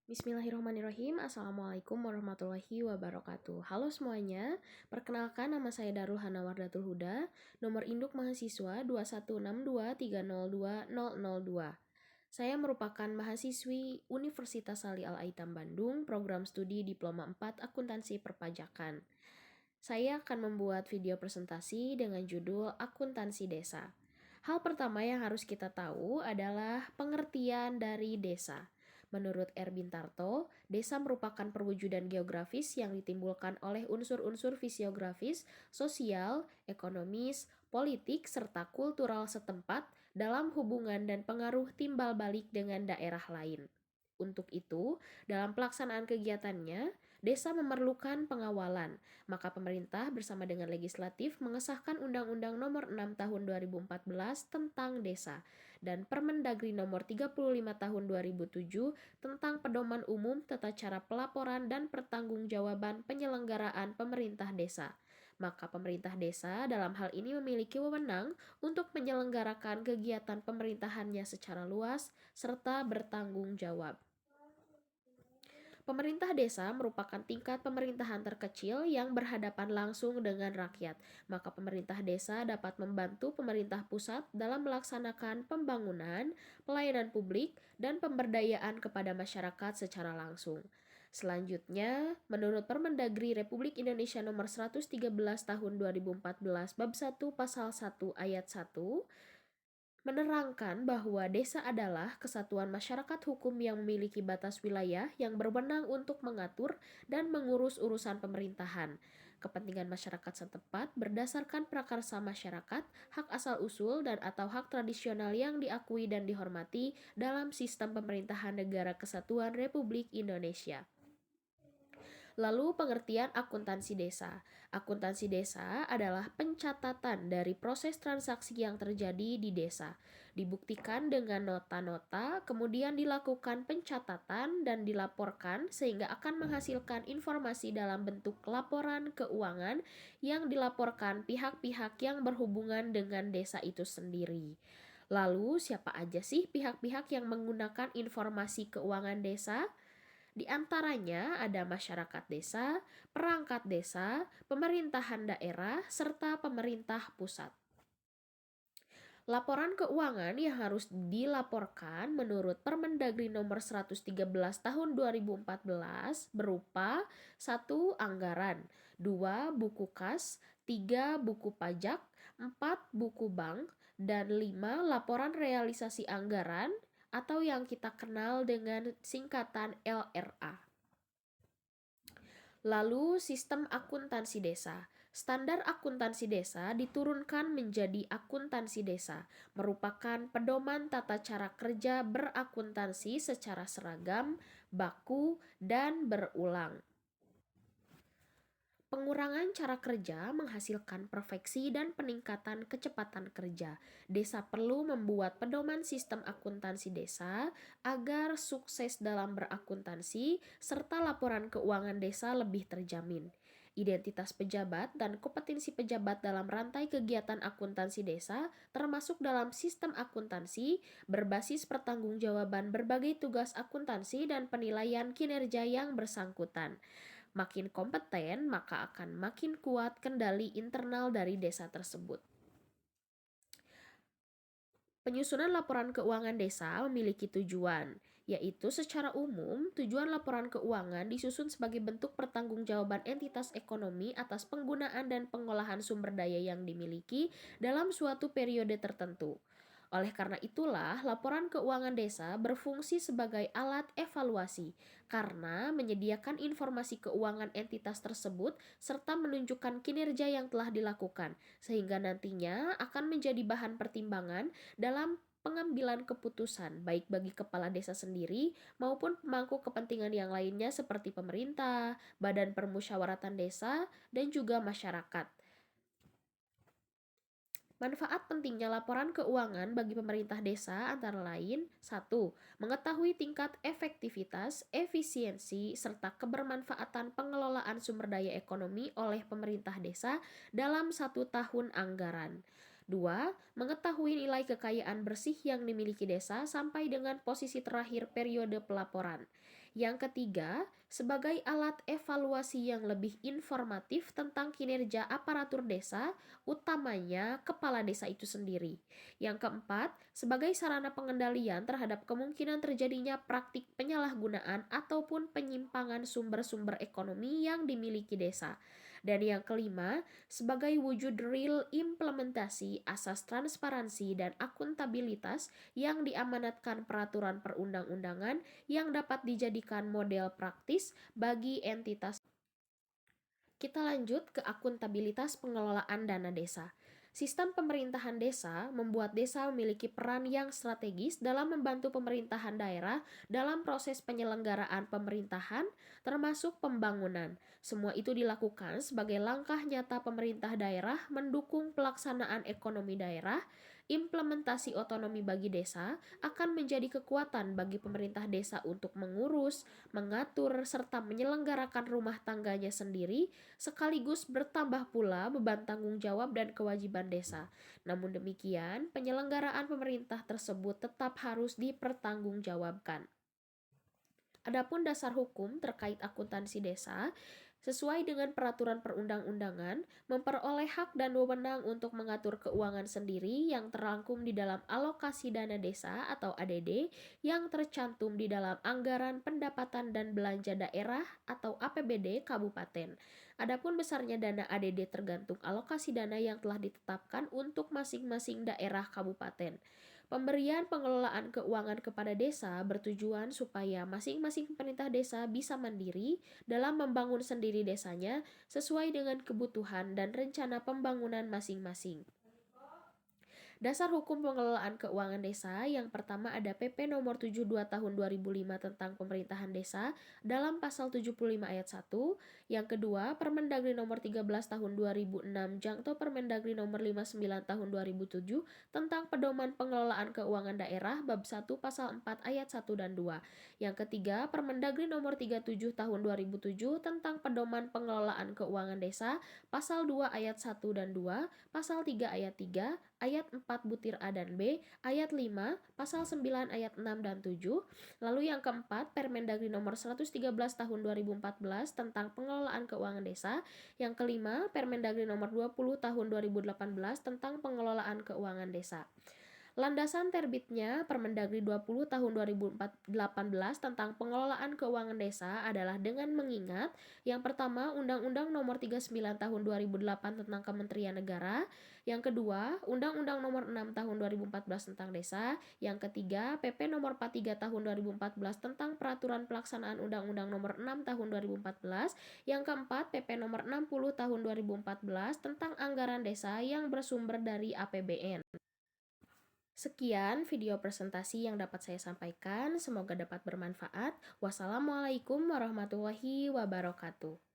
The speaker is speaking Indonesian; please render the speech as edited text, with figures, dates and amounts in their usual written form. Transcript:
Bismillahirrahmanirrahim. Assalamualaikum warahmatullahi wabarakatuh. Halo semuanya, perkenalkan nama saya Darul Hanawardatul Huda, nomor induk mahasiswa 21623020002. Saya merupakan mahasiswi Universitas Sali Al-Aitam Bandung, program studi Diploma 4 Akuntansi Perpajakan. Saya akan membuat video presentasi dengan judul Akuntansi Desa. Hal pertama yang harus kita tahu adalah pengertian dari desa. Menurut Erwin Tarto, desa merupakan perwujudan geografis yang ditimbulkan oleh unsur-unsur fisiografis, sosial, ekonomis, politik, serta kultural setempat dalam hubungan dan pengaruh timbal balik dengan daerah lain. Untuk itu, dalam pelaksanaan kegiatannya, desa memerlukan pengawalan, maka pemerintah bersama dengan legislatif mengesahkan Undang-Undang Nomor 6 Tahun 2014 tentang desa dan Permendagri Nomor 35 Tahun 2007 tentang Pedoman Umum Tata Cara Pelaporan dan Pertanggungjawaban Penyelenggaraan Pemerintah Desa. Maka pemerintah desa dalam hal ini memiliki wewenang untuk menyelenggarakan kegiatan pemerintahannya secara luas serta bertanggung jawab. Pemerintah desa merupakan tingkat pemerintahan terkecil yang berhadapan langsung dengan rakyat, maka pemerintah desa dapat membantu pemerintah pusat dalam melaksanakan pembangunan, pelayanan publik, dan pemberdayaan kepada masyarakat secara langsung. Selanjutnya, menurut Permendagri Republik Indonesia Nomor 113 Tahun 2014 Bab 1 Pasal 1 Ayat 1, menerangkan bahwa desa adalah kesatuan masyarakat hukum yang memiliki batas wilayah yang berwenang untuk mengatur dan mengurus urusan pemerintahan, kepentingan masyarakat setempat berdasarkan prakarsa masyarakat, hak asal-usul dan/atau hak tradisional yang diakui dan dihormati dalam sistem pemerintahan Negara Kesatuan Republik Indonesia. Lalu pengertian akuntansi desa. Akuntansi desa adalah pencatatan dari proses transaksi yang terjadi di desa. Dibuktikan dengan nota-nota, kemudian dilakukan pencatatan dan dilaporkan sehingga akan menghasilkan informasi dalam bentuk laporan keuangan yang dilaporkan pihak-pihak yang berhubungan dengan desa itu sendiri. Lalu, siapa aja sih pihak-pihak yang menggunakan informasi keuangan desa? Di antaranya ada masyarakat desa, perangkat desa, pemerintahan daerah, serta pemerintah pusat. Laporan keuangan yang harus dilaporkan menurut Permendagri Nomor 113 Tahun 2014 berupa 1. Anggaran, 2. Buku kas, 3. Buku pajak, 4. Buku bank, dan 5. Laporan realisasi anggaran atau yang kita kenal dengan singkatan LRA. Lalu sistem akuntansi desa. Standar akuntansi desa diturunkan menjadi akuntansi desa, merupakan pedoman tata cara kerja berakuntansi secara seragam, baku, dan berulang. Pengurangan cara kerja menghasilkan perfeksi dan peningkatan kecepatan kerja. Desa perlu membuat pedoman sistem akuntansi desa agar sukses dalam berakuntansi serta laporan keuangan desa lebih terjamin. Identitas pejabat dan kompetensi pejabat dalam rantai kegiatan akuntansi desa termasuk dalam sistem akuntansi berbasis pertanggungjawaban berbagai tugas akuntansi dan penilaian kinerja yang bersangkutan. Makin kompeten, maka akan makin kuat kendali internal dari desa tersebut. Penyusunan laporan keuangan desa memiliki tujuan, yaitu secara umum, tujuan laporan keuangan disusun sebagai bentuk pertanggungjawaban entitas ekonomi atas penggunaan dan pengolahan sumber daya yang dimiliki dalam suatu periode tertentu. Oleh karena itulah, laporan keuangan desa berfungsi sebagai alat evaluasi karena menyediakan informasi keuangan entitas tersebut serta menunjukkan kinerja yang telah dilakukan, sehingga nantinya akan menjadi bahan pertimbangan dalam pengambilan keputusan baik bagi kepala desa sendiri maupun pemangku kepentingan yang lainnya seperti pemerintah, badan permusyawaratan desa, dan juga masyarakat. Manfaat pentingnya laporan keuangan bagi pemerintah desa antara lain 1. Mengetahui tingkat efektivitas, efisiensi, serta kebermanfaatan pengelolaan sumber daya ekonomi oleh pemerintah desa dalam 1 tahun anggaran. 2. Mengetahui nilai kekayaan bersih yang dimiliki desa sampai dengan posisi terakhir periode pelaporan. Yang ketiga, sebagai alat evaluasi yang lebih informatif tentang kinerja aparatur desa, utamanya kepala desa itu sendiri. Yang keempat, sebagai sarana pengendalian terhadap kemungkinan terjadinya praktik penyalahgunaan ataupun penyimpangan sumber-sumber ekonomi yang dimiliki desa. Dan yang kelima, sebagai wujud real implementasi asas transparansi dan akuntabilitas yang diamanatkan peraturan perundang-undangan yang dapat dijadikan model praktis bagi entitas. Kita lanjut ke akuntabilitas pengelolaan dana desa. Sistem pemerintahan desa membuat desa memiliki peran yang strategis dalam membantu pemerintahan daerah dalam proses penyelenggaraan pemerintahan, termasuk pembangunan. Semua itu dilakukan sebagai langkah nyata pemerintah daerah mendukung pelaksanaan ekonomi daerah. Implementasi otonomi bagi desa akan menjadi kekuatan bagi pemerintah desa untuk mengurus, mengatur, serta menyelenggarakan rumah tangganya sendiri, sekaligus bertambah pula beban tanggung jawab dan kewajiban desa. Namun demikian, penyelenggaraan pemerintah tersebut tetap harus dipertanggungjawabkan. Adapun dasar hukum terkait akuntansi desa, sesuai dengan peraturan perundang-undangan, memperoleh hak dan wewenang untuk mengatur keuangan sendiri yang terangkum di dalam alokasi dana desa atau ADD yang tercantum di dalam anggaran pendapatan dan belanja daerah atau APBD kabupaten. Adapun besarnya dana ADD tergantung alokasi dana yang telah ditetapkan untuk masing-masing daerah kabupaten. Pemberian pengelolaan keuangan kepada desa bertujuan supaya masing-masing pemerintah desa bisa mandiri dalam membangun sendiri desanya sesuai dengan kebutuhan dan rencana pembangunan masing-masing. Dasar hukum pengelolaan keuangan desa yang pertama ada PP nomor 72 tahun 2005 tentang pemerintahan desa dalam pasal 75 ayat 1. Yang kedua, Permendagri nomor 13 tahun 2006 jangto Permendagri nomor 59 tahun 2007 tentang pedoman pengelolaan keuangan daerah bab 1 pasal 4 ayat 1 dan 2. Yang ketiga, Permendagri nomor 37 tahun 2007 tentang pedoman pengelolaan keuangan desa pasal 2 ayat 1 dan 2, pasal 3 ayat 3, ayat 4 butir A dan B, ayat 5, pasal 9 ayat 6 dan 7. Lalu yang keempat, Permendagri nomor 113 tahun 2014 tentang pengelolaan keuangan desa. Yang kelima, Permendagri nomor 20 tahun 2018 tentang pengelolaan keuangan desa. Landasan terbitnya Permendagri 20 tahun 2018 tentang pengelolaan keuangan desa adalah dengan mengingat yang pertama Undang-Undang nomor 39 tahun 2008 tentang Kementerian Negara, yang kedua Undang-Undang nomor 6 tahun 2014 tentang desa, yang ketiga PP nomor 43 tahun 2014 tentang Peraturan Pelaksanaan Undang-Undang nomor 6 tahun 2014, yang keempat PP nomor 60 tahun 2014 tentang anggaran desa yang bersumber dari APBN. Sekian video presentasi yang dapat saya sampaikan, semoga dapat bermanfaat. Wassalamualaikum warahmatullahi wabarakatuh.